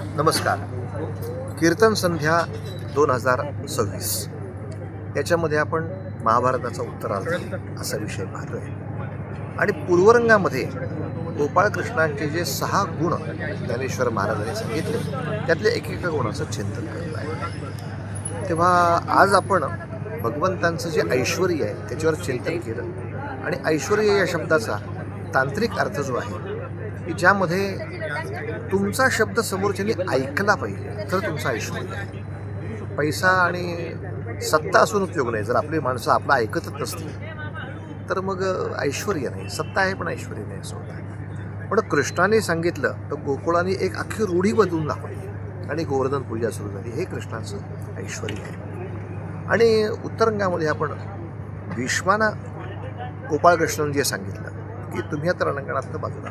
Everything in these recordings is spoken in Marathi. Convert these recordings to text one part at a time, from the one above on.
नमस्कार. कीर्तन संध्या 2026 याच्यामध्ये आपण महाभारताचा उत्तरार्ध असा विषय पाहतोय आणि पूर्वरंगामध्ये गोपाळकृष्णांचे जे 6 गुण ज्ञानेश्वर महाराजांनी सांगितले त्यातल्या एकेका गुणाचं चिंतन करत आहे. तेव्हा आज आपण भगवंतांचं जे ऐश्वर आहे त्याच्यावर चिंतन केलं आणि ऐश्वर या शब्दाचा तांत्रिक अर्थ जो आहे की ज्यामध्ये तुमचा शब्द समोरच्याने ऐकला पाहिजे तर तुमचा ऐश्वर्य आहे. पैसा आणि सत्ता असून उपयोग नाही. जर आपली माणसं आपलं ऐकतच नसतील तर मग ऐश्वर्य नाही. सत्ता आहे पण ऐश्वर्य नाही असं होतं. पण कृष्णाने सांगितलं तर गोकुळाने एक अख्खी रूढी बदलून दाखवली आणि गोवर्धन पूजा सुरू झाली. हे कृष्णाचं ऐश्वर्य आहे. आणि उत्तरंगामध्ये आपण भीष्माना गोपाळकृष्णाने जे सांगितलं की तुम्ही आता रणांगणातनं बाजूला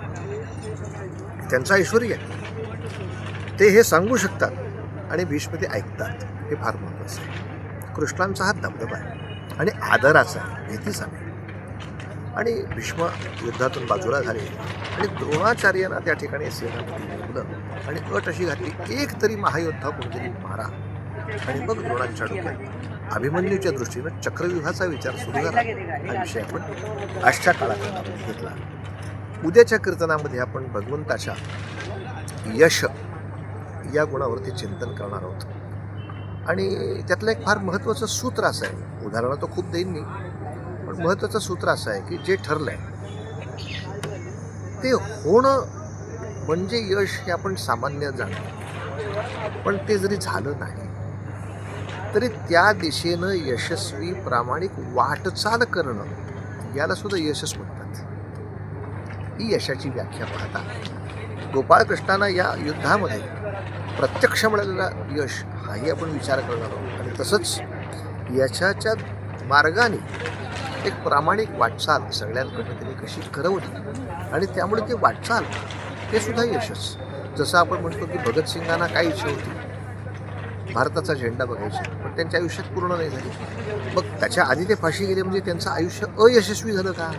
त्यांचं ऐश्वर्य आहे. ते हे सांगू शकतात आणि भीष्म ते ऐकतात. हे फार महत्त्वाचं आहे. कृष्णांचा हा दबदबा आहे आणि आदराचा आहे, भीतीचा नाही. आणि भीष्म युद्धातून बाजूला झाले आणि द्रोणाचार्यांना त्या ठिकाणी सेनापती नेमलं आणि अट अशी घातली एक तरी महायोद्धा कोणतरी मारा. आणि मग द्रोणांच्या डोक्यात अभिमन्यूच्या दृष्टीनं चक्रव्यूहाचा विचार सुरू झाला. हा विषय आपण आजच्या काळात घेतला. उद्याच्या कीर्तनामध्ये आपण भगवंताच्या यश या गुणावरती चिंतन करणार आहोत. आणि त्यातलं एक फार महत्त्वाचं सूत्र असं आहे, उदाहरणं तो खूप देईन मी, पण महत्त्वाचं सूत्र असं आहे की जे ठरलं आहे ते होणं म्हणजे यश हे आपण सामान्य जाणतो. पण ते जरी झालं नाही तरी त्या दिशेनं यशस्वी प्रामाणिक वाटचाल करणं याला सुद्धा यशच म्हणतात. ही यशाची व्याख्या पाहता गोपाळकृष्णांना या युद्धामध्ये प्रत्यक्ष मिळालेला यश हाही आपण विचार करणार आहोत. आणि तसंच यशाच्या मार्गाने एक प्रामाणिक वाटचाल सगळ्यांकडनं त्यांनी कशी करवली आणि त्यामुळे ते वाटचाल ते सुद्धा यशच. जसं आपण म्हणतो की भगतसिंगांना काय इच्छा होती, भारताचा झेंडा बघायचा, पण त्यांच्या आयुष्यात पूर्ण नाही झाली. मग त्याच्या आधी ते फाशी गेले म्हणजे त्यांचं आयुष्य अयशस्वी झालं का?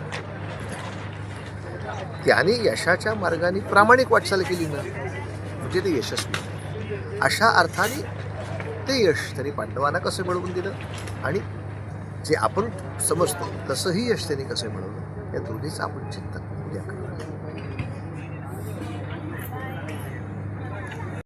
त्याने यशाच्या मार्गाने प्रामाणिक वाटचाल केली ना म्हणजे ते यशस्वी. अशा अर्थाने ते यश त्यांनी पांडवांना कसं मिळवून दिलं आणि जे आपण समजतो तसंही यश त्यांनी कसं मिळवलं या दोन्हीचं आपण चिंतन उद्या करू.